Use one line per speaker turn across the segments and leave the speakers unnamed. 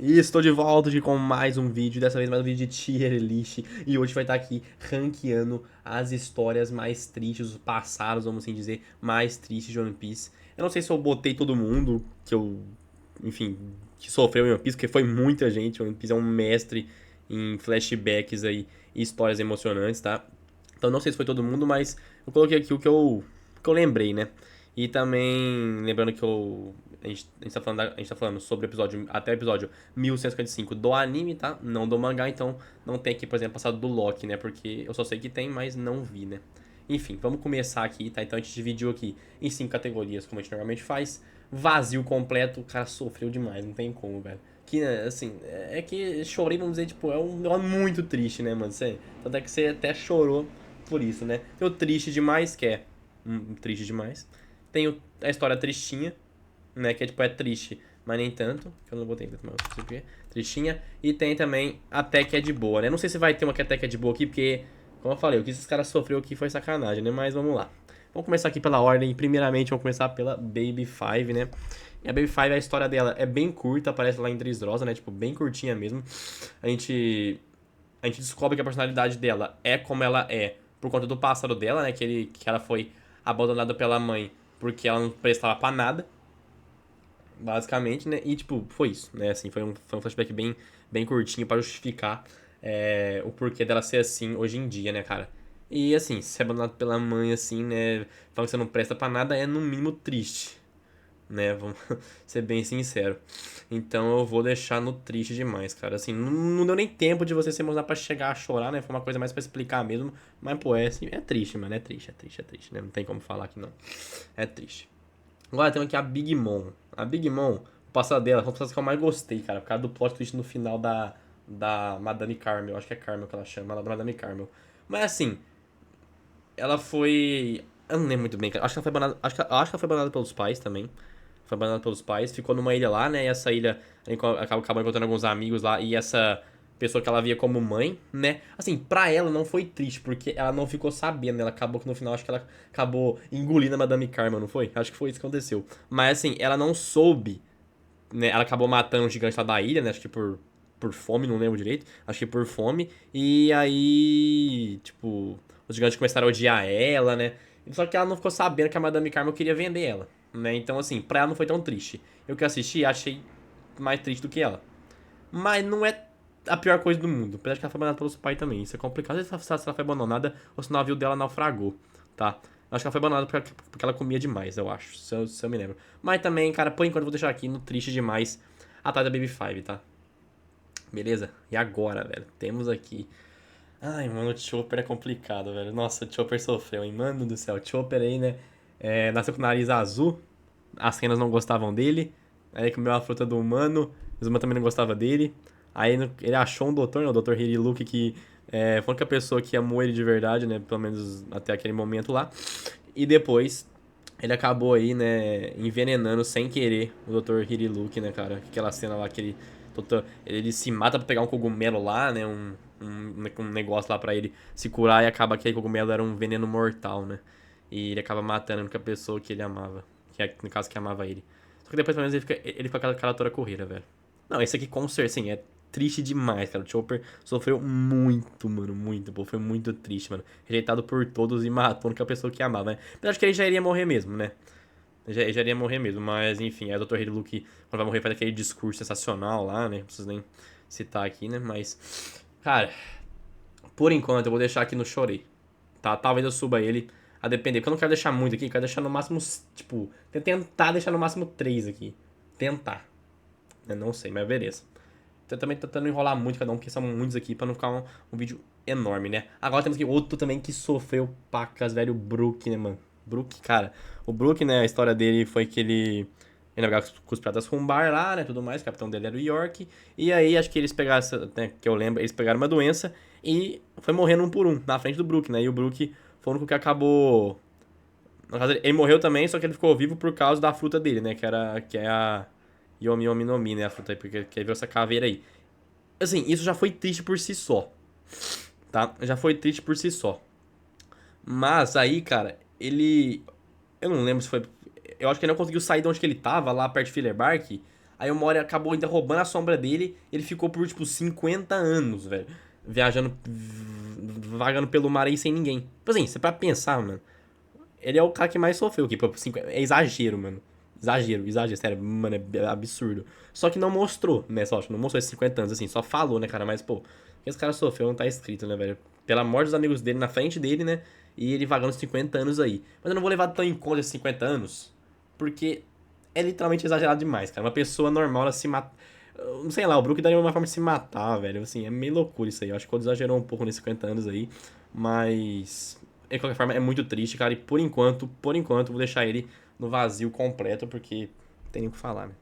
E estou de volta com mais um vídeo, dessa vez mais um vídeo de tier list. E hoje vai estar aqui ranqueando as histórias mais tristes, os passados, vamos assim dizer, mais tristes de One Piece. Eu não sei se eu botei todo mundo enfim, que sofreu em One Piece, porque foi muita gente. One Piece é um mestre em flashbacks aí e histórias emocionantes, tá? Então não sei se foi todo mundo, mas eu coloquei aqui o que eu lembrei, né? E também, lembrando que a gente tá falando, a gente tá falando sobre o episódio, até o episódio 1155 do anime, tá? Não do mangá, então não tem aqui, por exemplo, passado do Loki, né? Porque eu só sei que tem, mas não vi, né? Enfim, vamos começar aqui, tá? Então a gente dividiu aqui em 5 categorias, como a gente normalmente faz. Vazio completo, o cara sofreu demais, não tem como, velho. Que, assim, é que chorei, vamos dizer, tipo, é muito triste, né, mano? Tanto é que você até chorou por isso, né? Tem o triste demais, que é triste demais. Tem a história tristinha, né? Que é tipo, é triste, mas nem tanto. Que eu não botei tanto, mas não sei porquê. Tristinha. E tem também até que é de boa, né? Não sei se vai ter uma que até que é de boa aqui, porque, como eu falei, o que esses caras sofreu aqui foi sacanagem, né? Mas vamos lá. Vamos começar aqui pela ordem. Primeiramente, vamos começar pela Baby Five, né? E a Baby Five, a história dela é bem curta, aparece lá em Dressrosa, né? Tipo, bem curtinha mesmo. A gente, a gente descobre que a personalidade dela é como ela é por conta do pássaro dela, né? Que ela foi abandonada pela mãe porque ela não prestava pra nada, basicamente, né? E, tipo, foi isso, né? Assim, foi um flashback bem curtinho pra justificar o porquê dela ser assim hoje em dia, né, cara? E, assim, ser abandonado pela mãe, assim, né? Falando que você não presta pra nada é, no mínimo, triste, né? Vamos ser bem sincero. Então eu vou deixar no triste demais, cara. Assim, não deu nem tempo de você se emocionar pra chegar a chorar, né? Foi uma coisa mais pra explicar mesmo. Mas, pô, assim, é triste, mano. É triste, é triste, é triste, né? Não tem como falar que não. É triste. Agora temos aqui a Big Mom. A Big Mom, o passado dela, foi uma das que eu mais gostei, cara. Por causa do plot twist no final da Madame Carmel. Acho que é Carmel que ela chama, ela da Madame Carmel. Mas assim, ela foi. Eu não lembro muito bem, cara. Acho que ela foi banada. Acho que ela foi banada pelos pais também. Foi abandonada pelos pais, ficou numa ilha lá, né? E essa ilha acabou encontrando alguns amigos lá. E essa pessoa que ela via como mãe, né? Assim, pra ela não foi triste, porque ela não ficou sabendo. Ela acabou que no final, acho que ela acabou engolindo a Madame Karma, não foi? Acho que foi isso que aconteceu. Mas assim, ela não soube, né? Ela acabou matando o gigante lá da ilha, né? Acho que por fome, não lembro direito. Acho que por fome. E aí, tipo, os gigantes começaram a odiar ela, né? Só que ela não ficou sabendo que a Madame Karma queria vender ela, né? Então, assim, pra ela não foi tão triste. Eu que assisti, achei mais triste do que ela. Mas não é a pior coisa do mundo. Apesar de que ela foi abandonada pelos pais também. Isso é complicado. Não sei se ela foi abandonada ou se o navio dela naufragou, tá? Acho que ela foi abandonada porque ela comia demais, eu acho. Se eu me lembro. Mas também, cara, por enquanto eu vou deixar aqui no triste demais atrás da Baby Five, tá? Beleza? E agora, velho? Temos aqui. Ai, mano, o Chopper é complicado, velho. Nossa, o Chopper sofreu, hein? Mano do céu, o Chopper aí, né? Nasceu com o nariz azul. As renas não gostavam dele. Aí comeu a fruta do humano. Os humanos também não gostavam dele. Aí ele achou um doutor, né? O Dr. Hiriluki, que foi a única pessoa que amou ele de verdade, né? Pelo menos até aquele momento lá. E depois ele acabou aí, né? Envenenando sem querer o Dr. Hiriluki, né, cara? Aquela cena lá que ele se mata pra pegar um cogumelo lá, né? Um negócio lá pra ele se curar e acaba que aquele cogumelo era um veneno mortal, né? E ele acaba matando a única pessoa que ele amava. Que é, no caso, que amava ele. Só que depois, pelo menos, ele fica com aquela cara toda corrida, velho. Não, esse aqui com certeza, assim, é triste demais, cara. O Chopper sofreu muito, mano, muito, pô. Foi muito triste, mano. Rejeitado por todos e matou a única pessoa que amava, né? Mas acho que ele já iria morrer mesmo, né? Ele já iria morrer mesmo, mas enfim, aí o Dr. Hiruki, quando vai morrer, faz aquele discurso sensacional lá, né? Não preciso nem citar aqui, né? Mas, cara, por enquanto eu vou deixar aqui no Chorei, tá? Talvez eu suba ele a depender, porque eu não quero deixar muito aqui, eu quero deixar no máximo, tipo, tentar deixar no máximo 3 aqui. Tentar. Eu não sei, mas beleza. Tô também tentando enrolar muito cada um, porque são muitos aqui, pra não ficar um vídeo enorme, né? Agora temos aqui outro também que sofreu pacas, velho, o Brook, né, mano? Brook, cara. O Brook, né, a história dele foi que ele navegava com os piratas Rumbar lá, né, tudo mais. O capitão dele era o York. E aí, acho que eles pegaram, né, que eu lembro, eles pegaram uma doença e foi morrendo um por um, na frente do Brook, né? E o Brook foi o único que acabou. No caso, ele morreu também, só que ele ficou vivo por causa da fruta dele, né? Que é a Yomi Yomi no Mi, né? A fruta aí, porque que veio essa caveira aí. Assim, isso já foi triste por si só, tá? Já foi triste por si só. Mas aí, cara, ele. Eu não lembro se foi. Eu acho que ele não conseguiu sair de onde que ele tava, lá perto de Filler Bark. Aí o Mori acabou ainda roubando a sombra dele. Ele ficou por, tipo, 50 anos, velho. Viajando, vagando pelo mar aí sem ninguém. Tipo assim, você pra pensar, mano. Ele é o cara que mais sofreu aqui. É exagero, mano. Exagero, sério, mano, é absurdo. Só que não mostrou, né, só, não mostrou esses 50 anos, assim, só falou, né, cara, mas, pô, o que esse cara sofreu não tá escrito, né, velho? Pela morte dos amigos dele na frente dele, né, e ele vagando 50 anos aí. Mas eu não vou levar tão em conta esses 50 anos, porque é literalmente exagerado demais, cara. Uma pessoa normal, ela se mata. Não sei lá, o Brook daria uma forma de se matar, velho. Assim, é meio loucura isso aí. Eu acho que o exagerou um pouco nesses 50 anos aí. Mas. De qualquer forma, é muito triste, cara. E por enquanto, vou deixar ele no vazio completo, porque tem nem o que falar, né?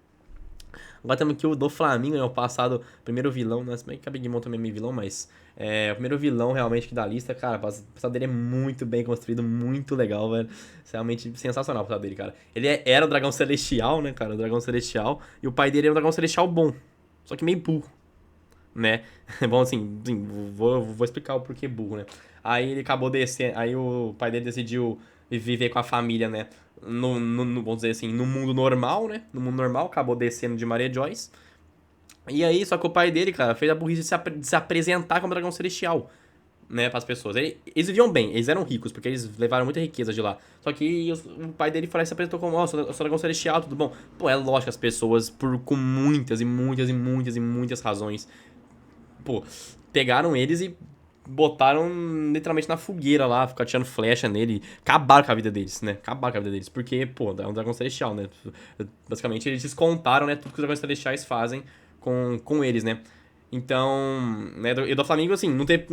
Agora temos aqui o do Flamengo, né? O passado primeiro vilão, né? Se bem que a Big Mom também é meio vilão, mas o primeiro vilão realmente aqui da lista, cara, o passado dele é muito bem construído, muito legal, velho. Isso é realmente sensacional o passado dele, cara. Ele era o dragão celestial, né, cara? O dragão celestial. E o pai dele era um dragão celestial bom. Só que meio burro, né? Bom, assim, vou explicar o porquê burro, né? Aí ele acabou descendo, aí o pai dele decidiu viver com a família, né? Vamos dizer assim, no mundo normal, né? No mundo normal, acabou descendo de Maria Joyce. E aí, só que o pai dele, cara, fez a burrice de se apresentar como dragão celestial, né, pras pessoas. Eles viviam bem, eles eram ricos, porque eles levaram muita riqueza de lá. Só que o pai dele foi lá e se apresentou como, ó, eu sou dragão celestial, tudo bom. Pô, é lógico que as pessoas, com muitas e muitas e muitas e muitas razões, pô, pegaram eles e botaram literalmente na fogueira lá, ficaram tirando flecha nele, acabaram com a vida deles, né? Acabaram com a vida deles, porque, pô, é um dragão celestial, né? Basicamente eles descontaram, né, tudo que os dragões celestiais fazem com eles, né? Então, né, e do Flamengo, assim, não teve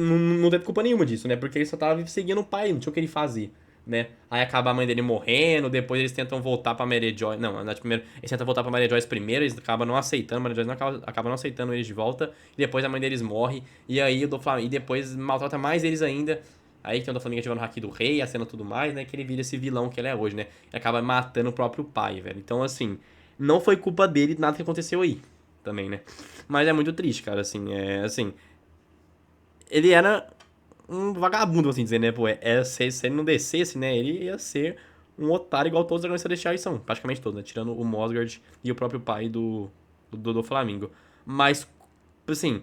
culpa nenhuma disso, né? Porque ele só tava seguindo o pai, não tinha o que ele fazer, né? Aí acaba a mãe dele morrendo, depois eles tentam voltar pra Mary Joy. Não, na verdade, primeiro, eles tentam voltar pra Mary Joyce primeiro, eles acabam não aceitando, Mary Joyce acaba não aceitando eles de volta, e depois a mãe deles morre, e aí o do Flamengo, e depois maltrata mais eles ainda. Aí que o do Flamengo ativando o Haki do Rei, a cena tudo mais, né? Que ele vira esse vilão que ele é hoje, né? E acaba matando o próprio pai, velho. Então, assim, não foi culpa dele nada que aconteceu aí, também, né? Mas é muito triste, cara, assim, assim, ele era um vagabundo, vamos assim dizer, né? Pô, se ele não descesse, né? Ele ia ser um otário igual todos os dragões celestiais são. Praticamente todos, né? Tirando o Mosgard e o próprio pai do Flamingo. Mas, assim,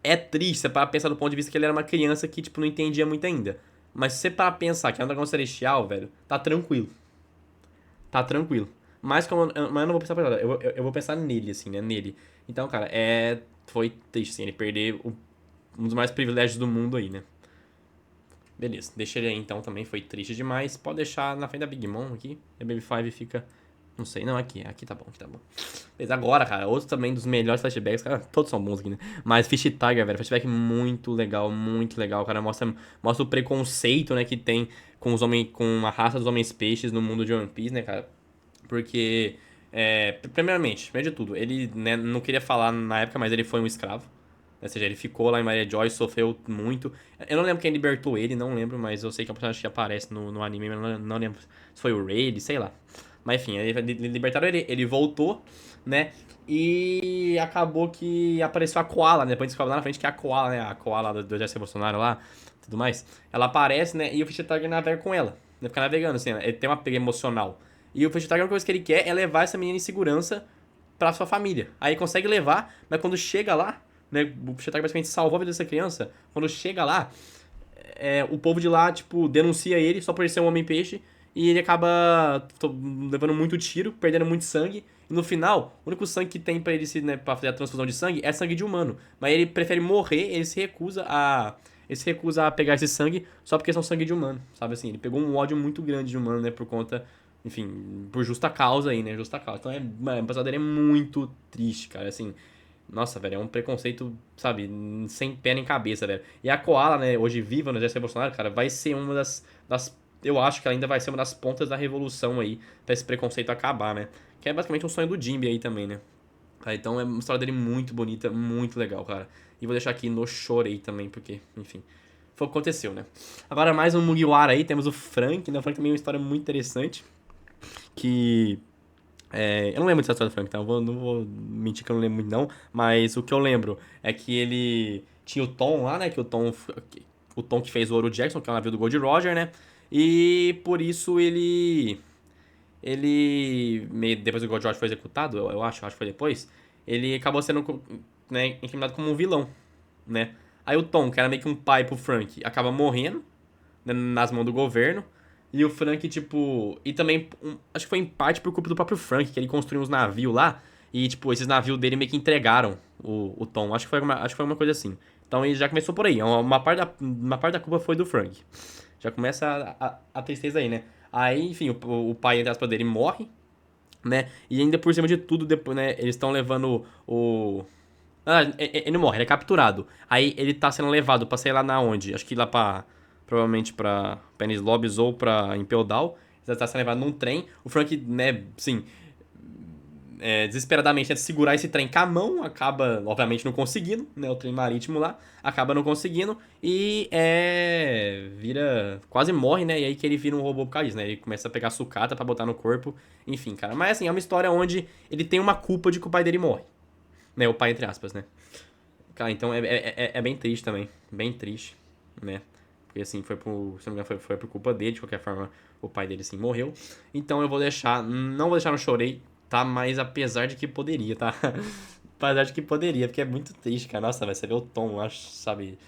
é triste para pensar do ponto de vista que ele era uma criança que, tipo, não entendia muito ainda. Mas se você para pensar que é um dragão celestial, velho, tá tranquilo. Tá tranquilo. Mas eu não vou pensar pra nada. Eu vou pensar nele, assim, né? Nele. Então, cara, foi triste, assim, ele perder um dos mais privilégios do mundo aí, né? Beleza, deixa ele aí então também, foi triste demais. Pode deixar na frente da Big Mom aqui. E a Baby Five fica. Não sei, não, aqui tá bom, aqui tá bom. Beleza, agora, cara, outro também dos melhores flashbacks, cara, todos são bons aqui, né? Mas Fish Tiger, velho, flashback muito legal, cara. Mostra o preconceito, né, que tem com os homens, com a raça dos homens peixes no mundo de One Piece, né, cara? Porque, primeiro de tudo, ele, né, não queria falar na época, mas ele foi um escravo. Ou seja, ele ficou lá em Maria Joy, sofreu muito. Eu não lembro quem libertou ele, não lembro, mas eu sei que é um personagem que aparece no anime, mas não lembro se foi o Raid, sei lá. Mas enfim, libertaram ele, ele voltou, né? E acabou que apareceu a Koala, né? Depois descobre lá na frente que é a Koala, né? A Koala do Exército Bolsonaro lá, tudo mais. Ela aparece, né? E o Fish Tiger navega com ela. Né? Fica navegando, assim, né? Ele tem uma pega emocional. E o Fish Tiger, a única coisa que ele quer é levar essa menina em segurança pra sua família. Aí consegue levar, mas quando chega lá, né? O Fish Tiger basicamente salvou a vida dessa criança. Quando chega lá, o povo de lá, tipo, denuncia ele só por ele ser um homem-peixe. E ele acaba levando muito tiro, perdendo muito sangue. E no final, o único sangue que tem pra ele né, pra fazer a transfusão de sangue é sangue de humano. Mas ele prefere morrer, ele se recusa a. Ele se recusa a pegar esse sangue só porque são sangue de humano, sabe assim? Ele pegou um ódio muito grande de humano, né? Por conta, enfim, por justa causa aí, né? Justa causa. Então, o passado dele é muito triste, cara. Assim, nossa, velho, é um preconceito, sabe, sem pé nem cabeça, velho. E a Koala, né, hoje viva no Exército Bolsonaro, cara, vai ser uma das. Eu acho que ela ainda vai ser uma das pontas da revolução aí, pra esse preconceito acabar, né? Que é basicamente um sonho do Jimby aí também, né? Então é uma história dele muito bonita, muito legal, cara. E vou deixar aqui no chorei também, porque, enfim, foi o que aconteceu, né? Agora mais um Mugiwara aí, temos o Frank, né? O Frank também é uma história muito interessante, que eu não lembro dessa história do Frank, tá? Não vou mentir que eu não lembro muito, não. Mas o que eu lembro é que ele tinha o Tom lá, né? O Tom que fez o Ouro Jackson, que é o navio do Gold Roger, né? E por isso ele. depois que o George foi executado, eu acho que foi depois, ele acabou sendo, né, incriminado como um vilão, né? Aí o Tom, que era meio que um pai pro Frank, acaba morrendo, né, nas mãos do governo. E o Frank, tipo. E também, acho que foi em parte por culpa do próprio Frank, que ele construiu uns navios lá. E, tipo, esses navios dele meio que entregaram o Tom. Acho que foi uma coisa assim. Então ele já começou por aí. Uma parte da culpa foi do Frank. Já começa a tristeza aí, né? Aí, enfim, o pai, entre aspas, dele morre, né? E ainda por cima de tudo, depois, né? Eles estão levando o. Ah, ele morre, ele é capturado. Aí ele tá sendo levado pra sei lá na onde. Acho que lá pra. Provavelmente pra Penny's Lobbies ou pra Impel Down. Ele tá sendo levado num trem. O Frank, né, sim, desesperadamente tenta segurar esse trem com a mão, acaba, obviamente, não conseguindo, né? O trem marítimo lá, acaba não conseguindo e vira, quase morre, né? E aí que ele vira um robô por causa disso, né? Ele começa a pegar sucata pra botar no corpo, enfim, cara. Mas assim, é uma história onde ele tem uma culpa de que o pai dele morre, né? O pai, entre aspas, né? Cara, então é bem triste também, bem triste, né? Porque assim, se não me engano, foi por culpa dele, de qualquer forma, o pai dele sim morreu. Então eu vou deixar, não vou deixar no chorei, tá? Mas apesar de que poderia, tá? Apesar de que poderia, porque é muito triste, cara. Nossa, vai você ver o Tom, eu acho, sabe,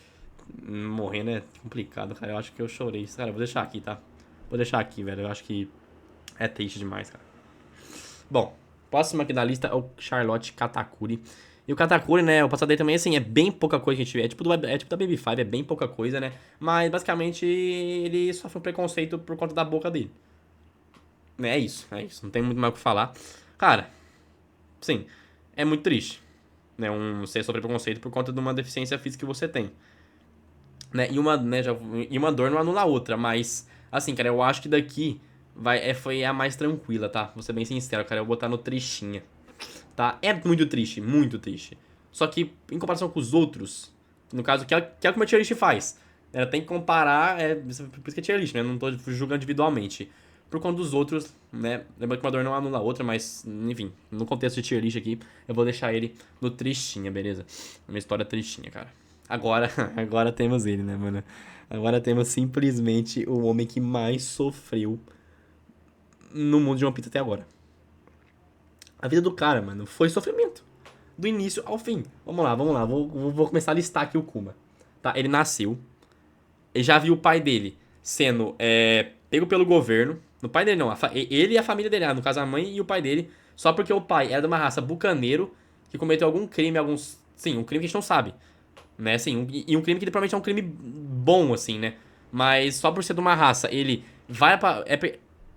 morrendo é complicado, cara. Eu acho que eu chorei. Cara, eu vou deixar aqui, tá? Vou deixar aqui, velho. Eu acho que é triste demais, cara. Bom, próximo aqui da lista é o Charlotte Katakuri. E o Katakuri, né, o passado dele também, assim, é bem pouca coisa que a gente vê. É tipo da Baby Five, é bem pouca coisa, né? Mas, basicamente, ele sofre um preconceito por conta da boca dele. É isso, é isso. Não tem muito mais o que falar. Cara, sim, é muito triste, né? Você sofrer preconceito por conta de uma deficiência física que você tem. Né? E uma dor não anula a outra, mas, assim, cara, eu acho que daqui foi a mais tranquila, tá? Vou ser bem sincero, cara. Eu vou botar no tristinha, tá? É muito triste, muito triste. Só que, em comparação com os outros, no caso, que é o que uma tier list faz. Ela tem que comparar, por isso que é tier list, né? Não tô julgando individualmente. Por conta dos outros, né? Lembrando que uma dor não anula a outra, mas, enfim, no contexto de tier list aqui, eu vou deixar ele no tristinha, beleza? Uma história tristinha, cara. Agora, agora temos ele, né, mano? Agora temos simplesmente o homem que mais sofreu no mundo de One Piece até agora. A vida do cara, mano, foi sofrimento. Do início ao fim. Vamos lá, vamos lá. Vou começar a listar aqui o Kuma. Tá? Ele nasceu. Ele já viu o pai dele sendo pego pelo governo. No pai dele não. Ele e a família dele. No caso, a mãe e o pai dele. Só porque o pai era de uma raça bucaneiro que cometeu algum crime, Sim, um crime que a gente não sabe. Né, assim, e um crime que provavelmente é um crime bom, assim, né? Mas só por ser de uma raça, ele vai pra.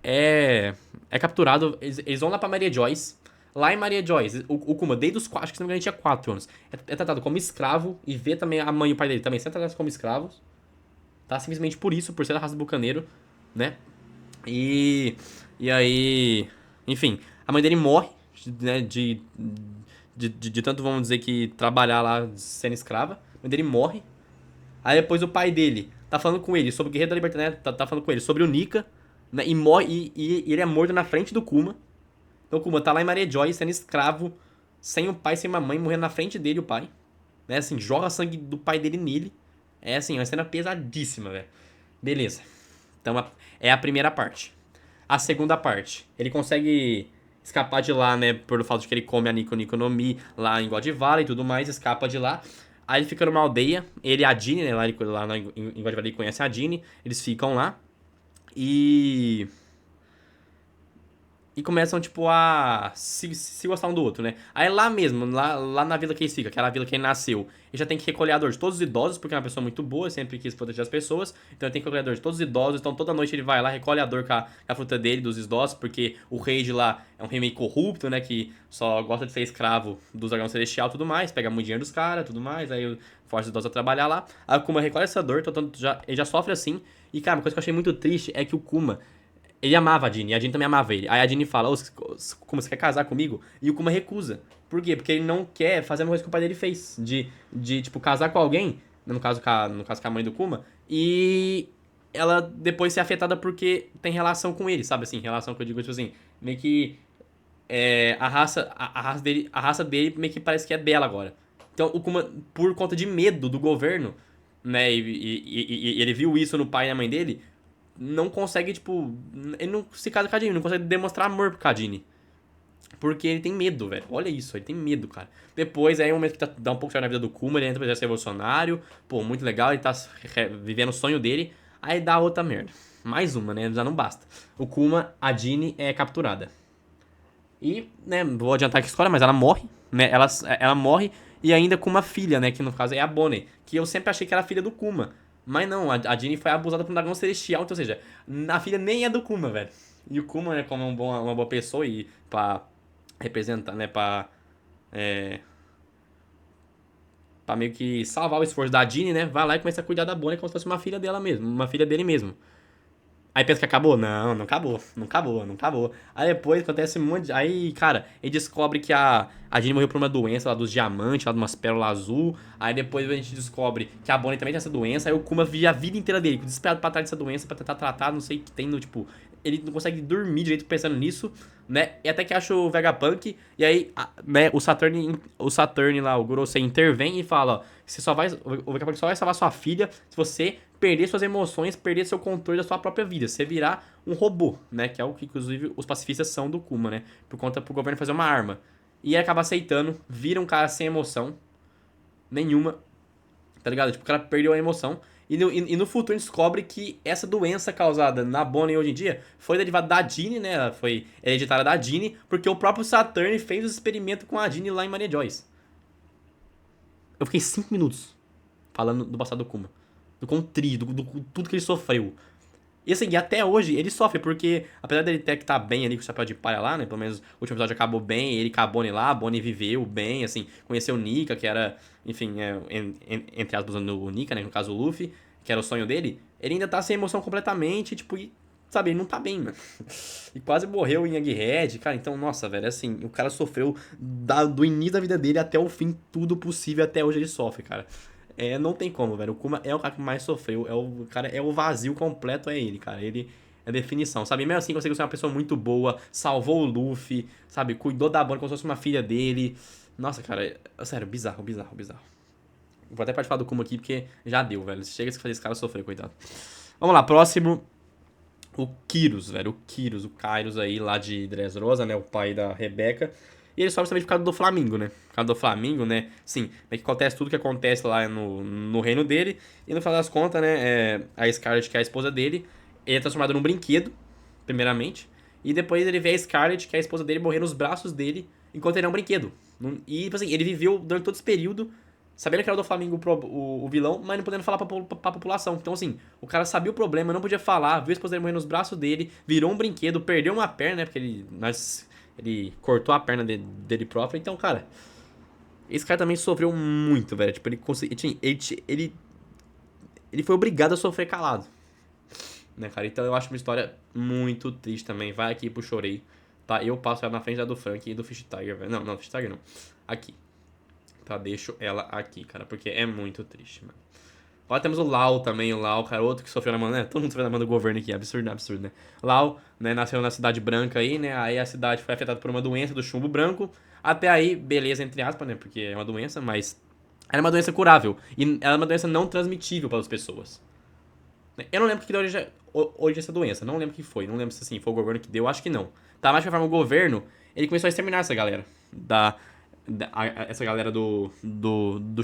É capturado. Eles vão lá pra Maria Joyce. Lá em Maria Joyce, o Kuma, desde os 4, acho que se não me engano, ele tinha 4 anos. É tratado como escravo e vê também a mãe e o pai dele também sendo tratados como escravos. Tá? Simplesmente por isso, por ser da raça do bucaneiro, né? E. E aí. Enfim, a mãe dele morre, né? De tanto, vamos dizer, que trabalhar lá sendo escrava. A mãe dele morre. Aí depois o pai dele tá falando com ele sobre o Guerreiro da Liberdade, né? Tá falando com ele sobre o Nika, né? E morre. E ele é morto na frente do Kuma. Então o Kuma tá lá em Maria Joy sendo escravo, sem o pai, sem uma mãe, morrendo na frente dele, o pai. Né? Assim, joga sangue do pai dele nele. É assim, uma cena pesadíssima, velho. Beleza. Então é a primeira parte. A segunda parte, ele consegue escapar de lá, né? Por fato de que ele come a Nico Nico no Mi lá em God Valley e tudo mais, escapa de lá. Aí ele fica numa aldeia, ele e a Jeanne, né? Lá em God Valley ele conhece a Jeanne, eles ficam lá. E começam, tipo, a se gostar um do outro, né? Aí lá mesmo, lá na vila que ele fica, aquela vila que ele nasceu, ele já tem que recolher a dor de todos os idosos, porque é uma pessoa muito boa, sempre quis proteger as pessoas, então ele tem que recolher a dor de todos os idosos, então toda noite ele vai lá, recolhe a dor com a fruta dele, dos idosos, porque o rei de lá é um rei meio corrupto, né, que só gosta de ser escravo dos dragões celestial e tudo mais, pega muito dinheiro dos caras, tudo mais, aí força os idosos a trabalhar lá. Aí o Kuma recolhe essa dor, então ele já sofre assim, e cara, uma coisa que eu achei muito triste é que o Kuma, ele amava a Jeanne, e a Jeanne também amava ele. Aí a Jeanne fala, como você quer casar comigo? E o Kuma recusa. Por quê? Porque ele não quer fazer a mesma coisa que o pai dele fez. Tipo, casar com alguém, no caso com a mãe do Kuma, e ela depois ser afetada porque tem relação com ele, sabe assim? Relação que eu digo, tipo assim, meio que a raça dele meio que parece que é dela agora. Então o Kuma, por conta de medo do governo, né, e ele viu isso no pai e na mãe dele, não consegue, tipo... Ele não se casa com a Jeanne, não consegue demonstrar amor pro Cadine. Porque ele tem medo, velho. Olha isso, ele tem medo, cara. Depois, aí é um momento que dá um pouco certo na vida do Kuma, ele entra pra ser revolucionário. Pô, muito legal, ele tá vivendo o sonho dele. Aí dá outra merda. Mais uma, né? Já não basta. O Kuma, a Jeanne é capturada. E, né, vou adiantar aqui a história, mas ela morre, né? Ela morre e ainda com uma filha, né? Que no caso é a Bonnie. Que eu sempre achei que era filha do Kuma. Mas não, a Jeanne foi abusada por um dragão celestial. Então, ou seja, a filha nem é do Kuma, velho. E o Kuma, né, como uma boa pessoa e pra representar, né, pra meio que salvar o esforço da Jeanne, né? Vai lá e começa a cuidar da Bonnie como se fosse uma filha dela mesmo, uma filha dele mesmo. Aí pensa que acabou? Não, não acabou. Não acabou, não acabou. Aí depois acontece um monte de... Aí, cara, ele descobre que a Jeanne morreu por uma doença lá dos diamantes, lá de umas pérolas azul. Aí depois a gente descobre que a Bonnie também tem essa doença. Aí o Kuma vive a vida inteira dele, desesperado pra trás dessa doença, pra tentar tratar, não sei o que tem no, tipo... Ele não consegue dormir direito pensando nisso, né? E até que acha o Vegapunk. E aí, né, o Saturn lá, o Gorosei, intervém e fala: ó, você só vai, o Vegapunk só vai salvar sua filha se você perder suas emoções, perder seu controle da sua própria vida. Você virar um robô, né? Que é o que, inclusive, os pacifistas são do Kuma, né? Por conta pro governo fazer uma arma. E ele acaba aceitando, vira um cara sem emoção nenhuma, tá ligado? Tipo, o cara perdeu a emoção. E no futuro a gente descobre que essa doença causada na Bonnie hoje em dia foi derivada da Jeanne, né? Ela foi hereditária da Jeanne, porque o próprio Saturn fez o experimento com a Jeanne lá em Maria Joyce. Eu fiquei 5 minutos falando do passado do Kuma. Do quão triste, do tudo que ele sofreu. E assim, e até hoje ele sofre, porque apesar dele ter que estar bem ali com o chapéu de palha lá, né? Pelo menos o último episódio acabou bem, ele com a Bonnie lá, a Bonnie viveu bem, assim, conheceu o Nika, que era, enfim, entre aspas, o Nika, né? No caso o Luffy, que era o sonho dele. Ele ainda tá sem emoção completamente, tipo, e, sabe, ele não tá bem, mano. E quase morreu em Egghead, cara. Então, nossa, velho, assim, o cara sofreu do início da vida dele até o fim, tudo possível, até hoje ele sofre, cara. Não tem como, velho. O Kuma é o cara que mais sofreu. É o vazio completo, é ele, cara. Ele é a definição, sabe? Mesmo assim, conseguiu ser uma pessoa muito boa, salvou o Luffy, sabe? Cuidou da Bonnie como se fosse uma filha dele. Nossa, cara, sério, bizarro, bizarro, bizarro. Vou até participar do Kuma aqui, porque já deu, velho. Chega de fazer esse cara sofrer, coitado. Vamos lá, próximo. O Kyrus, velho. O Kairos aí, lá de Dressrosa, né? O pai da Rebeca. E ele sobe também por causa do Flamengo, né? Por causa do Flamengo, né? Sim, é que acontece tudo que acontece lá no reino dele. E no final das contas, né? A Scarlet, que é a esposa dele, ele é transformado num brinquedo, primeiramente. E depois ele vê a Scarlet, que é a esposa dele, morrer nos braços dele, enquanto ele é um brinquedo. E, tipo assim, ele viveu durante todo esse período, sabendo que era do Flamengo o vilão, mas não podendo falar pra população. Então, assim, o cara sabia o problema, não podia falar, viu a esposa dele morrer nos braços dele, virou um brinquedo, perdeu uma perna, né? Porque ele cortou a perna dele próprio. Então, cara, esse cara também sofreu muito, velho. Tipo, ele foi obrigado a sofrer calado, né, cara? Então eu acho uma história muito triste também. Vai aqui pro Chorei, tá? Eu passo ela na frente da do Frank e do Fish Tiger, velho. Não, Fish Tiger não. Aqui. Tá, deixo ela aqui, cara, porque é muito triste, mano. Agora temos o Lau também, o Lau, cara, outro que sofreu na mão, né? Todo mundo sofreu na mão do governo aqui, absurdo, absurdo, né? Lau, né, nasceu na Cidade Branca aí, né? Aí a cidade foi afetada por uma doença do chumbo branco. Até aí, beleza, entre aspas, né? Porque é uma doença, mas era uma doença curável. E era uma doença não transmitível para as pessoas. Eu não lembro o que deu hoje essa doença, não lembro o que foi. Não lembro se assim, foi o governo que deu, acho que não. Tá, mas de qualquer forma, o governo, ele começou a exterminar essa galera. Essa galera do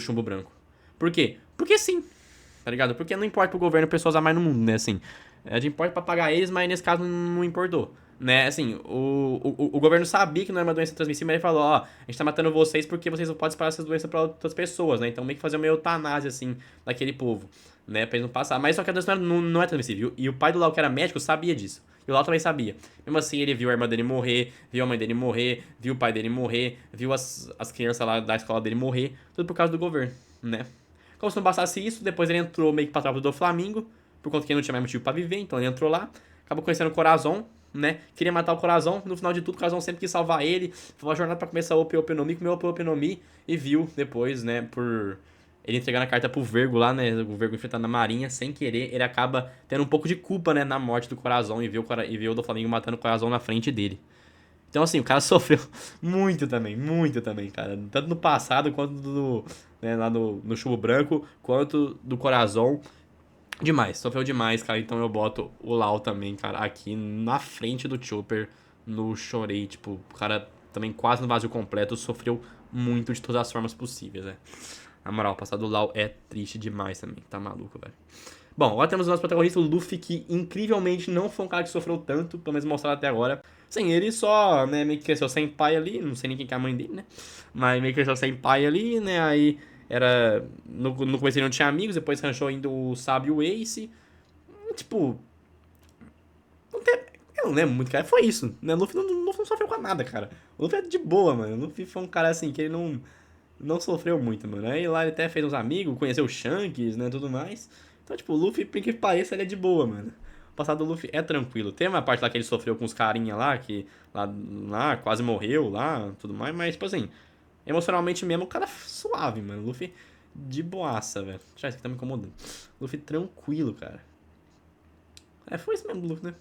chumbo branco. Por quê? Porque sim, tá ligado? Porque não importa pro governo pessoas a mais no mundo, né, assim. A gente importa pra pagar eles, mas nesse caso não importou. Né, assim, o governo sabia que não era uma doença transmissível, mas ele falou, ó, a gente tá matando vocês porque vocês não podem espalhar essas doenças pra outras pessoas, né? Então meio que fazer uma eutanásia, assim, daquele povo, né? Pra eles não passar. Mas só que a doença não é transmissível. E o pai do Lau, que era médico, sabia disso. E o Lau também sabia. Mesmo assim, ele viu a irmã dele morrer, viu a mãe dele morrer, viu o pai dele morrer, viu as crianças lá da escola dele morrer, tudo por causa do governo, né? Como se não bastasse isso, depois ele entrou meio que pra tropa do Flamengo, por conta que ele não tinha mais motivo pra viver, então ele entrou lá, acabou conhecendo o Corazon, né? Queria matar o Corazon, no final de tudo o Corazon sempre quis salvar ele, foi uma jornada pra começar o Ope no Mi, comeu o Ope no Mi e viu depois, né, por ele entregando a carta pro Vergo lá, né, o Vergo enfrentando a Marinha, sem querer, ele acaba tendo um pouco de culpa, né, na morte do Corazon e viu o do Flamengo matando o Corazon na frente dele. Então, assim, o cara sofreu muito também, cara. Tanto no passado, quanto lá no Chumbo Branco, quanto do Corazon. Demais, sofreu demais, cara. Então eu boto o Lau também, cara, aqui na frente do Chopper no Chorei. Tipo, o cara também quase no vazio completo, sofreu muito de todas as formas possíveis, né? Na moral, o passado do Lau é triste demais também. Tá maluco, velho. Bom, agora temos o nosso protagonista, o Luffy, que incrivelmente não foi um cara que sofreu tanto, pelo menos mostrado até agora. Sem ele, só, né, meio que cresceu sem pai ali, não sei nem quem que é a mãe dele, né? Mas meio que cresceu sem pai ali, né? Aí era. No começo ele não tinha amigos, depois ranchou ainda o Sábio e o Ace. Tipo, não tem. Eu não lembro muito, cara. Foi isso, né? Luffy não sofreu com nada, cara. O Luffy é de boa, mano. O Luffy foi um cara assim que ele não sofreu muito, mano. Aí lá ele até fez uns amigos, conheceu o Shanks, né, tudo mais. Então, tipo, o Luffy, por que pareça, ele é de boa, mano. O passado do Luffy é tranquilo. Tem uma parte lá que ele sofreu com os carinha lá, que lá quase morreu lá, tudo mais, mas, tipo assim, emocionalmente mesmo, o cara suave, mano. O Luffy de boaça, velho. Já isso aqui tá me incomodando. Luffy tranquilo, cara. É, foi isso mesmo do Luffy, né?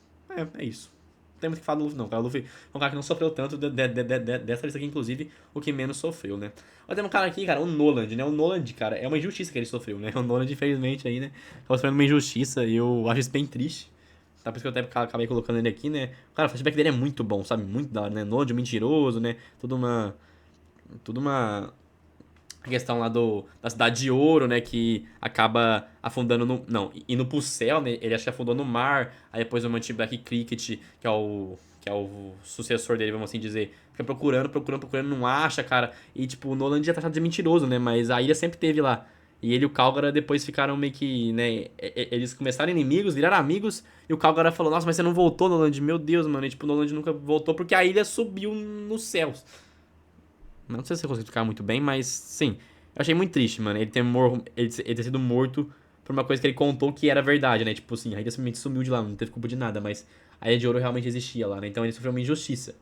É isso. Não tem muito o que falar do Luffy, não, cara. O Luffy é um cara que não sofreu tanto dessa lista aqui, inclusive, o que menos sofreu, né? Olha, tem um cara aqui, cara, o Noland, né? O Noland, cara, é uma injustiça que ele sofreu, né? O Noland, infelizmente, aí, né? Acabou sofrendo uma injustiça e eu acho isso bem triste. Tá, por isso que eu até acabei colocando ele aqui, né? Cara, o flashback dele é muito bom, sabe? Muito da hora, né? Noland, mentiroso, né? Tudo uma a questão lá da cidade de ouro, né? Que acaba afundando no. Não, indo pro céu, né? Ele acha que afundou no mar. Aí depois o Monty Black Cricket, que é o sucessor dele, vamos assim dizer, fica procurando, não acha, cara. E tipo, o Nolan já tá achado de mentiroso, né? Mas a ilha sempre teve lá. E ele e o Calgara depois ficaram meio que, né? Eles começaram inimigos, viraram amigos. E o Calgara falou: Nossa, mas você não voltou, Noland? Meu Deus, mano. E tipo, o Noland nunca voltou porque a ilha subiu nos céus. Não sei se eu consigo explicar muito bem, mas sim. Eu achei muito triste, mano. Ele ter sido morto por uma coisa que ele contou que era verdade, né? Tipo assim, a ilha simplesmente sumiu de lá, não teve culpa de nada, mas a Ilha de Ouro realmente existia lá, né? Então ele sofreu uma injustiça.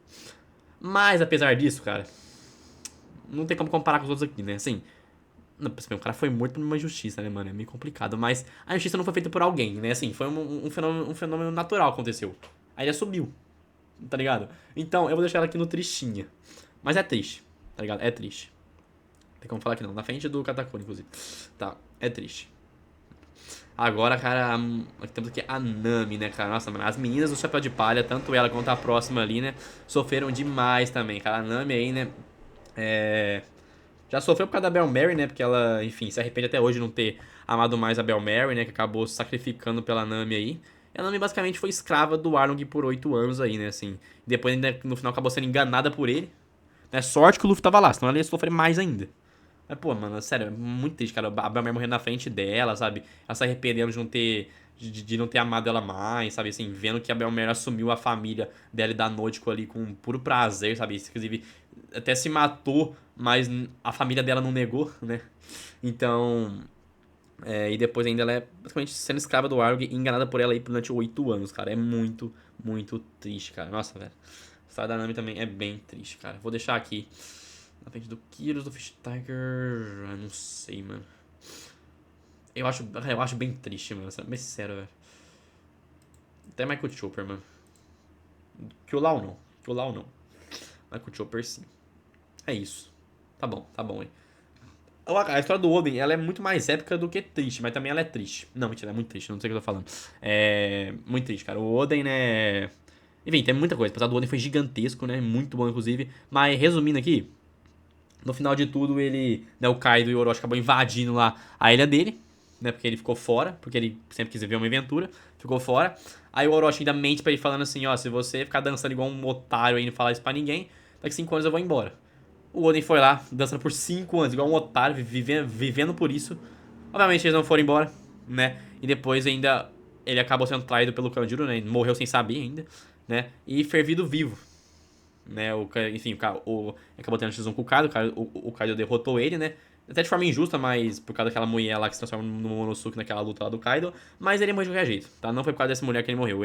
Mas apesar disso, cara, não tem como comparar com os outros aqui, né? Assim, não, o cara foi morto por uma injustiça, né, mano? É meio complicado. Mas a injustiça não foi feita por alguém, né? Assim, foi um fenômeno natural que aconteceu. A ilha subiu, tá ligado? Então, eu vou deixar ela aqui no tristinha. Mas é triste, tá ligado? É triste. Tem como falar que não. Na frente do Katakuri, inclusive. Tá, é triste. Agora, cara, temos aqui a Nami, né, cara? Nossa, mano, as meninas do Chapéu de Palha, tanto ela quanto a próxima ali, né? Sofreram demais também, cara. A Nami aí, né? É. Já sofreu por causa da Bell Mary, né? Porque ela, enfim, se arrepende até hoje de não ter amado mais a Bell Mary, né? Que acabou se sacrificando pela Nami aí. E a Nami basicamente foi escrava do Arlong por 8 anos aí, né? Assim. Depois, ainda, no final, acabou sendo enganada por ele. Né? Sorte que o Luffy tava lá, senão ela ia sofrer mais ainda. Mas, pô, mano, sério, é muito triste, cara. A Belmer morrendo na frente dela, sabe? Ela se arrependendo de não ter. De não ter amado ela mais, sabe? Assim, vendo que a Belmer assumiu a família dela e da Nautico ali com puro prazer, sabe? Inclusive, até se matou, mas a família dela não negou, né? Então. E depois ainda ela é basicamente sendo escrava do Arg e enganada por ela aí durante 8 anos, cara. É muito, muito triste, cara. Nossa, velho. A história da Nami também é bem triste, cara. Vou deixar aqui. Na frente do Kyrus, do Fish Tiger. Eu não sei, mano. Eu acho bem triste, mano. Sendo bem sincero, velho. Até Michael Chopper, mano. Que o Lau não. Que o Lau não. Michael Chopper sim. É isso. Tá bom, hein. A história do Oden, ela é muito mais épica do que triste, mas também ela é triste. Não, mentira, é muito triste, não sei o que eu tô falando. É muito triste, cara. O Oden, né. Enfim, tem muita coisa. O passado do Oden foi gigantesco, né? Muito bom, inclusive. Mas resumindo aqui, no final de tudo, ele, né, o Kaido e o Orochi acabou invadindo lá a ilha dele, né, porque ele ficou fora, porque ele sempre quis viver uma aventura, ficou fora. Aí o Orochi ainda mente pra ele falando assim, ó, se você ficar dançando igual um otário aí e não falar isso pra ninguém, daqui 5 anos eu vou embora. O Oden foi lá, dançando por 5 anos, igual um otário, vivendo por isso. Obviamente eles não foram embora, né, e depois ainda ele acabou sendo traído pelo Kanjuro, né, morreu sem saber ainda, né, e fervido vivo, né? Enfim, acabou tendo X1 com o Kaido derrotou ele, né? Até de forma injusta, mas por causa daquela mulher lá que se transforma no Momonosuke naquela luta lá do Kaido. Mas ele morreu de qualquer jeito, tá? Não foi por causa dessa mulher que ele morreu.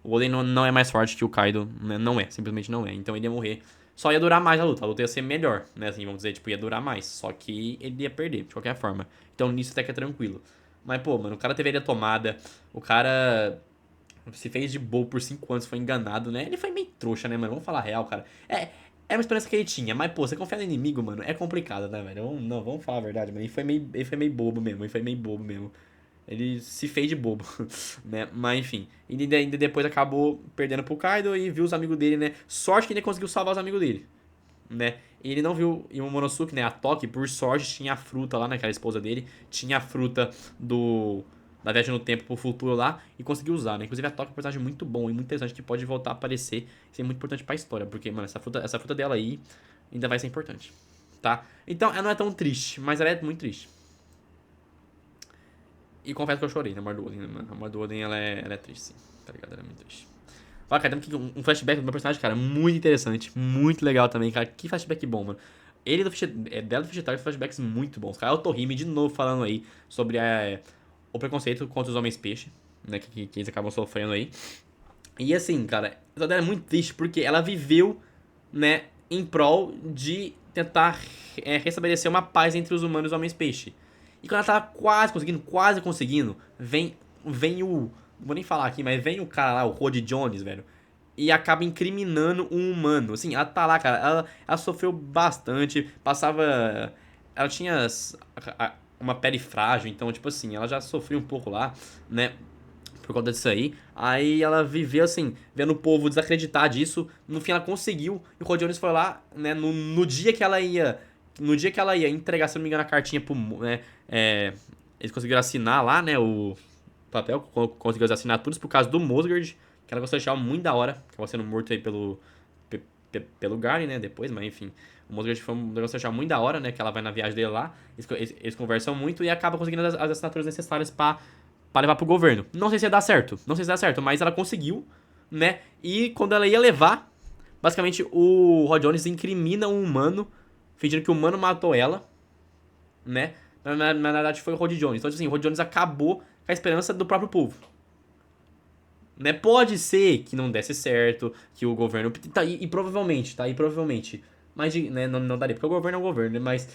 O Oden não é mais forte que o Kaido, né? Não é, simplesmente não é. Então ele ia morrer. Só ia durar mais a luta ia ser melhor, né? Assim, vamos dizer, tipo, ia durar mais. Só que ele ia perder, de qualquer forma. Então nisso até que é tranquilo. Mas, pô, mano, o cara teve a ilha tomada, o cara se fez de bobo por 5 anos, foi enganado, né? Ele foi meio trouxa, né, mano? Vamos falar a real, cara. Era uma esperança que ele tinha, mas, pô, você confiar no inimigo, mano, é complicado, né, velho? Não, vamos falar a verdade, mano. Ele foi meio bobo mesmo, ele foi meio bobo mesmo. Ele se fez de bobo, né? Mas enfim. E ainda depois acabou perdendo pro Kaido e viu os amigos dele, né? Sorte que ele conseguiu salvar os amigos dele, né? E ele não viu e o Momonosuke, né? A Toki, por sorte, tinha a fruta lá, né? Aquela esposa dele. Tinha a fruta do da viagem no tempo pro futuro lá e conseguiu usar, né? Inclusive a Toki é um personagem muito bom e muito interessante que pode voltar a aparecer. Isso é muito importante pra história, porque, mano, essa fruta dela aí ainda vai ser importante, tá? Então, ela não é tão triste, mas ela é muito triste. E confesso que eu chorei na morte do Oden, né, mano? A morte do Oden, ela é triste, sim, tá ligado? Ela é muito triste. Fala, cara, temos aqui um flashback do meu personagem, cara, muito interessante, muito legal também, cara. Que flashback bom, mano. Ele do dela do Fish Target, flashbacks muito bons. Cara, é o Torrime de novo falando aí sobre o preconceito contra os homens peixe, né, que eles acabam sofrendo aí. E assim, cara, a história dela é muito triste porque ela viveu, né, em prol de tentar restabelecer uma paz entre os humanos e os homens peixe. E quando ela tava quase conseguindo, vem o. Não vou nem falar aqui, mas vem o cara lá, o Rod Jones, velho. E acaba incriminando um humano. Assim, ela tá lá, cara. Ela sofreu bastante. Passava. Ela tinha uma pele frágil, então, tipo assim, ela já sofreu um pouco lá, né? Por conta disso aí. Aí ela viveu assim, vendo o povo desacreditar disso. No fim ela conseguiu. E o Rod Jones foi lá, né? No dia que ela ia. No dia que ela ia entregar, se não me engano, a cartinha pro. Né, eles conseguiram assinar lá, né? O papel. Conseguiu as assinaturas por causa do Mosgard. Que ela gostou de achar muito da hora. Acabou sendo morto aí pelo Garen, né? Depois, mas enfim. O Mosgard foi um negócio que eu achava muito da hora, né? Que ela vai na viagem dele lá. Eles conversam muito e acaba conseguindo as assinaturas necessárias pra levar pro governo. Não sei se ia dar certo. Não sei se ia dar certo, mas ela conseguiu, né? E quando ela ia levar, basicamente o Rod Jones incrimina um humano, fingindo que o humano matou ela, né? Na verdade foi o Rod Jones. Então, assim, o Rod Jones acabou com a esperança do próprio povo. Né? Pode ser que não desse certo, que o governo. Tá, e provavelmente, tá? E provavelmente. Mas né, não daria, porque o governo é o governo, né? Mas,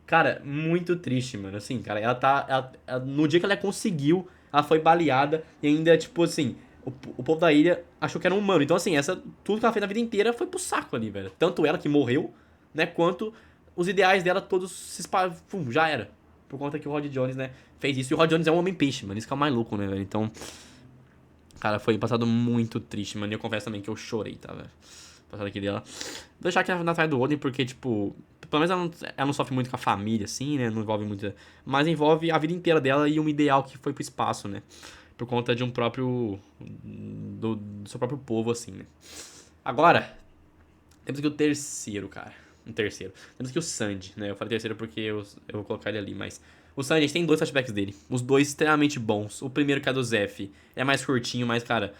cara, muito triste, mano. Assim, cara, ela tá. No dia que ela conseguiu, ela foi baleada e ainda, tipo assim. O povo da ilha achou que era um humano. Então, assim, tudo que ela fez na vida inteira foi pro saco ali, velho. Tanto ela que morreu, né? Quanto os ideais dela todos se espalharam. Já era. Por conta que o Rod Jones, né? Fez isso. E o Rod Jones é um homem peixe, mano. Isso que é o mais louco, né, velho? Então. Cara, foi um passado muito triste, mano. E eu confesso também que eu chorei, tá, velho? Passado aqui dela. Vou deixar aqui na saia do Odin, porque, tipo. Pelo menos ela não sofre muito com a família, assim, né? Não envolve muito. Mas envolve a vida inteira dela e um ideal que foi pro espaço, né? Por conta de um próprio. Do seu próprio povo, assim, né? Agora, temos aqui o terceiro, cara. Um terceiro. Temos aqui o Sanji, né? Eu falei terceiro porque eu vou colocar ele ali, mas. O Sanji, a gente tem dois flashbacks dele. Os dois extremamente bons. O primeiro, que é do Zef, é mais curtinho, mas, cara,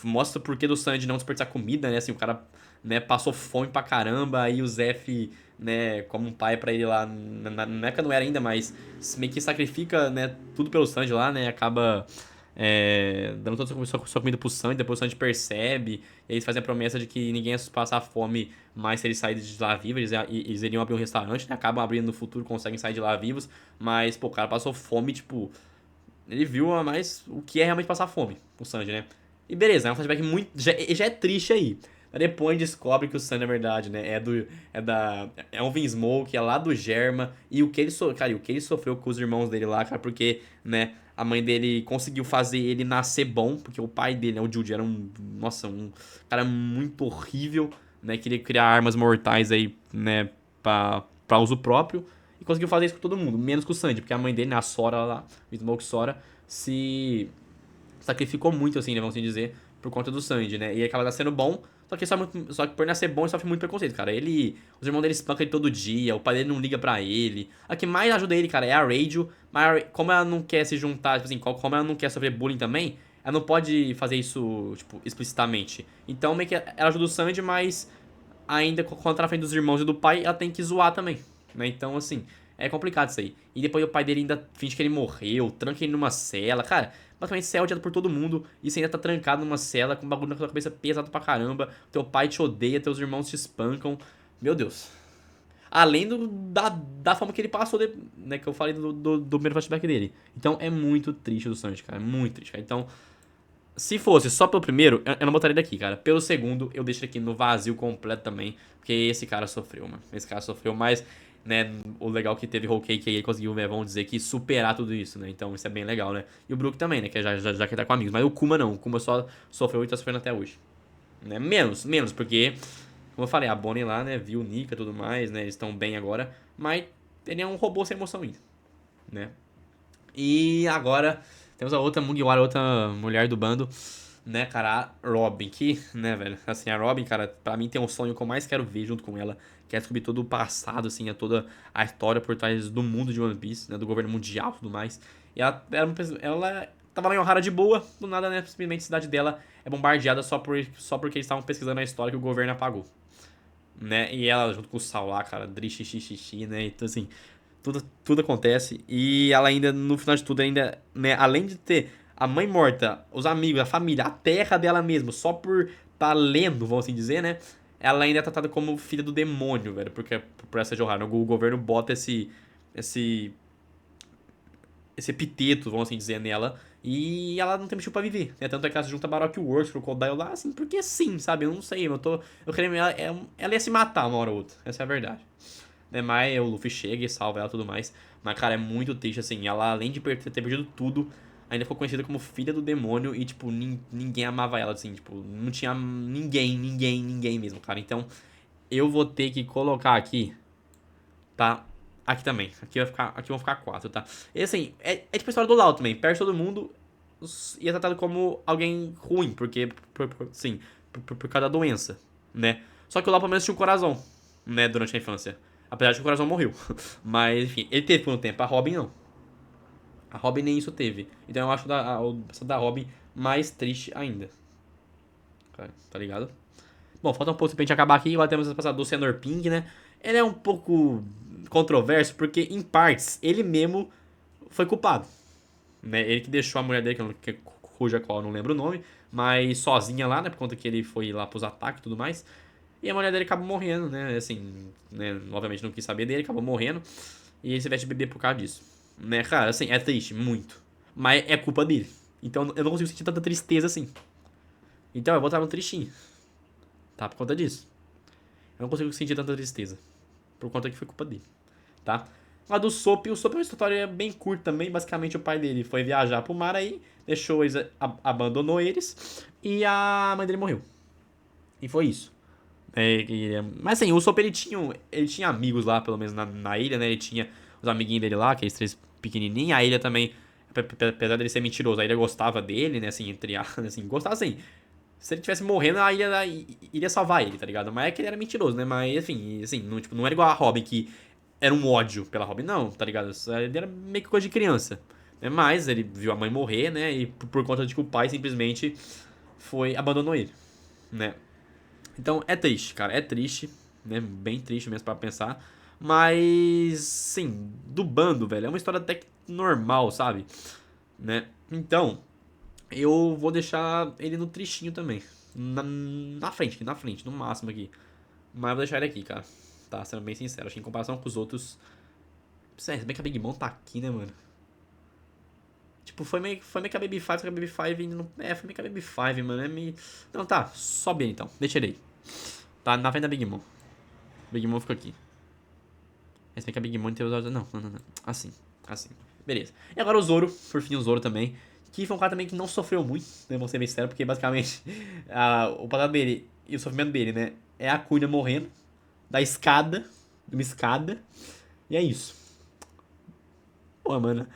mostra o porquê do Sanji não desperdiçar comida, né? Assim, o cara, né, passou fome pra caramba, aí o Zef, né, como um pai pra ele lá. Na época não era ainda, mas meio que sacrifica, né, tudo pelo Sanji lá, né? Acaba dando toda a sua comida pro Sanji, depois o Sanji percebe, e aí eles fazem a promessa de que ninguém ia passar fome mais se eles saírem de lá vivos, eles iriam abrir um restaurante, né? Acabam abrindo no futuro, conseguem sair de lá vivos, mas, pô, o cara passou fome, tipo, ele viu a mais o que é realmente passar fome, o Sanji, né? E beleza, é um flashback muito, já é triste aí. Mas depois descobre que o Sanji, na verdade, né, é um Vinsmoke, é lá do Germa, e cara, e o que ele sofreu com os irmãos dele lá, cara, porque, né, a mãe dele conseguiu fazer ele nascer bom, porque o pai dele, né, o Jude, era um cara muito horrível, né, queria criar armas mortais aí, né, pra uso próprio, e conseguiu fazer isso com todo mundo, menos com o Sanji, porque a mãe dele, né, a Sora lá, o Smoke Sora, se sacrificou muito, assim, né, vamos assim dizer, por conta do Sanji, né, e acaba nascendo bom, só que por nascer bom ele sofre muito preconceito, cara. Os irmãos dele espancam ele todo dia, o pai dele não liga pra ele. A que mais ajuda ele, cara, é a Radio, mas como ela não quer se juntar, tipo assim, como ela não quer sofrer bullying também, ela não pode fazer isso, tipo, explicitamente. Então meio que ela ajuda o Sanji, mas ainda quando tá na frente dos irmãos e do pai, ela tem que zoar também, né? Então, assim, é complicado isso aí. E depois o pai dele ainda finge que ele morreu, tranca ele numa cela. Cara, basicamente você é odiado por todo mundo e você ainda tá trancado numa cela com um bagulho na sua cabeça pesado pra caramba. Teu pai te odeia, teus irmãos te espancam. Meu Deus. Além da forma que ele passou, né? Que eu falei do primeiro flashback dele. Então é muito triste do Sanji, cara. É muito triste, cara. Então, se fosse só pelo primeiro, eu não botaria ele aqui, cara. Pelo segundo, eu deixo ele aqui no vazio completo também. Porque esse cara sofreu, mano. Esse cara sofreu, mas né? O legal que teve Whole Cake aí, ele conseguiu, né, vamos dizer que superar tudo isso, né? Então isso é bem legal, né? E o Brook também, né? Que já que ele tá com amigos. Mas o Kuma não. O Kuma só sofreu e tá sofrendo até hoje. Né? Menos, porque, como eu falei, a Bonnie lá, né? Viu o Nika e tudo mais, né? Eles estão bem agora. Mas ele é um robô sem emoção ainda, né? E agora temos a outra Mugiwara, outra mulher do bando, né, cara, a Robin, que, né, velho, assim, a Robin, cara, pra mim tem um sonho que eu mais quero ver junto com ela, que é descobrir todo o passado, assim, toda a história por trás do mundo de One Piece, né, do governo mundial e tudo mais. E ela tava lá em Ohara de boa, do nada, né, simplesmente a cidade dela é bombardeada só porque eles estavam pesquisando a história que o governo apagou, né, e ela junto com o Sal lá, cara, Drixixixi, né, então assim, tudo acontece. E ela ainda, no final de tudo, ainda, né, além de ter a mãe morta, os amigos, a família, a terra dela mesmo, só por tá lendo, vamos assim dizer, né? Ela ainda é tratada como filha do demônio, velho, porque por essa jornada. O governo bota esse, esse epiteto, vamos assim dizer, nela. E ela não tem motivo pra viver, né? Tanto é que ela se junta a Baroque Works pro Crocodile lá, assim, porque sim, sabe? Eu não sei, eu queria, ela ia se matar uma hora ou outra, essa é a verdade, né? Mas o Luffy chega e salva ela e tudo mais. Mas, cara, é muito triste, assim. Ela, além de ter perdido tudo, ainda ficou conhecida como filha do demônio e, tipo, ninguém amava ela, assim. Tipo, não tinha ninguém mesmo, cara. Então, eu vou ter que colocar aqui, tá? Aqui também. Aqui vão ficar quatro, tá? E, assim, é tipo a história do Lau também. Perde todo mundo e é tratado como alguém ruim, porque, sim, por causa da doença, né? Só que o Lau pelo menos tinha um coração, né, durante a infância. Apesar de que o coração morreu. Mas, enfim, ele teve por um tempo, a Robin não. A Robin nem isso teve. Então eu acho o da Robin mais triste ainda. Tá ligado? Bom, falta um pouco pra gente acabar aqui. Agora temos a passada do Senhor Ping, né? Ele é um pouco controverso, porque em partes ele mesmo foi culpado, né? Ele que deixou a mulher dele, cuja qual eu não lembro o nome, mas sozinha lá, né? Por conta que ele foi lá pros ataques e tudo mais. E a mulher dele acabou morrendo, né? Assim, né? Obviamente não quis saber dele, acabou morrendo. E ele se veste de bebê por causa disso. Né, cara, assim, é triste, muito. Mas é culpa dele. Então eu não consigo sentir tanta tristeza assim. Então eu vou estar no tristinho, tá? Por conta disso. Eu não consigo sentir tanta tristeza. Por conta que foi culpa dele, tá? A do Sop, o Sop é uma história bem curta também. Basicamente, o pai dele foi viajar pro mar aí, deixou eles, abandonou eles, e a mãe dele morreu. E foi isso. Mas assim, o Sop ele tinha amigos lá, pelo menos na ilha, né? Ele tinha os amiguinhos dele lá, aqueles três pequenininhos. A ilha também, apesar dele ser mentiroso, a ilha gostava dele, né? Assim, entre aspas, assim, gostava assim. Se ele tivesse morrendo, a ilha iria salvar ele, tá ligado? Mas é que ele era mentiroso, né? Mas, enfim, assim, não, tipo, não era igual a Robin, que era um ódio pela Robin, não, tá ligado? Ele era meio que coisa de criança. Né? Mas ele viu a mãe morrer, né? E por conta de que o pai simplesmente abandonou ele, né? Então é triste, cara, é triste, né? Bem triste mesmo pra pensar. Mas, sim, do bando, velho, é uma história até que normal, sabe? Né? Então, eu vou deixar ele no tristinho também. Na frente, aqui na frente, no máximo aqui. Mas eu vou deixar ele aqui, cara. Tá, sendo bem sincero. Acho que em comparação com os outros. Sério, se bem que a Big Mom tá aqui, né, mano? Tipo, foi meio que a Baby Five, só que a Baby Five ainda não. É, foi meio que a Baby Five, mano. Não, tá, sobe ele então. Deixa ele aí. Tá na frente da Big Mom. Big Mom fica aqui. Se bem que a Big Mom tem os olhos. Não. Assim, assim. Beleza. E agora o Zoro, por fim, o Zoro também. Que foi um cara também que não sofreu muito, né? Vou ser bem sincero, porque basicamente o passado dele e o sofrimento dele, né? É a Kuina morrendo da escada, de uma escada. E é isso. Pô, mano.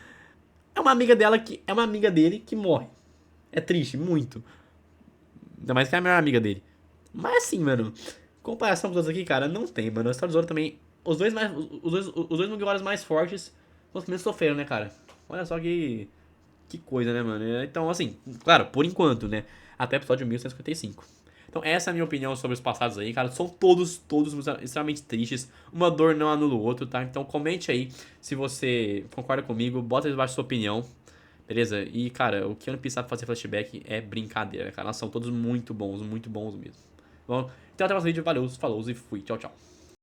É uma amiga dela que. É uma amiga dele que morre. É triste, muito. Ainda mais que é a melhor amiga dele. Mas assim, mano. Comparação com os outros aqui, cara, não tem, mano. A história do Zoro também. Os dois Mugiwaras mais fortes são os que menos sofreram, né, cara? Olha só que coisa, né, mano? Então, assim, claro, por enquanto, né? Até o episódio 1155. Então, essa é a minha opinião sobre os passados aí, cara. São todos extremamente tristes. Uma dor não anula o outro, tá? Então, comente aí se você concorda comigo. Bota aí embaixo sua opinião, beleza? E, cara, o que One Piece sabe fazer flashback é brincadeira, cara. Elas são todos muito bons mesmo. Bom, então até o próximo vídeo. Valeu, falou e fui. Tchau, tchau.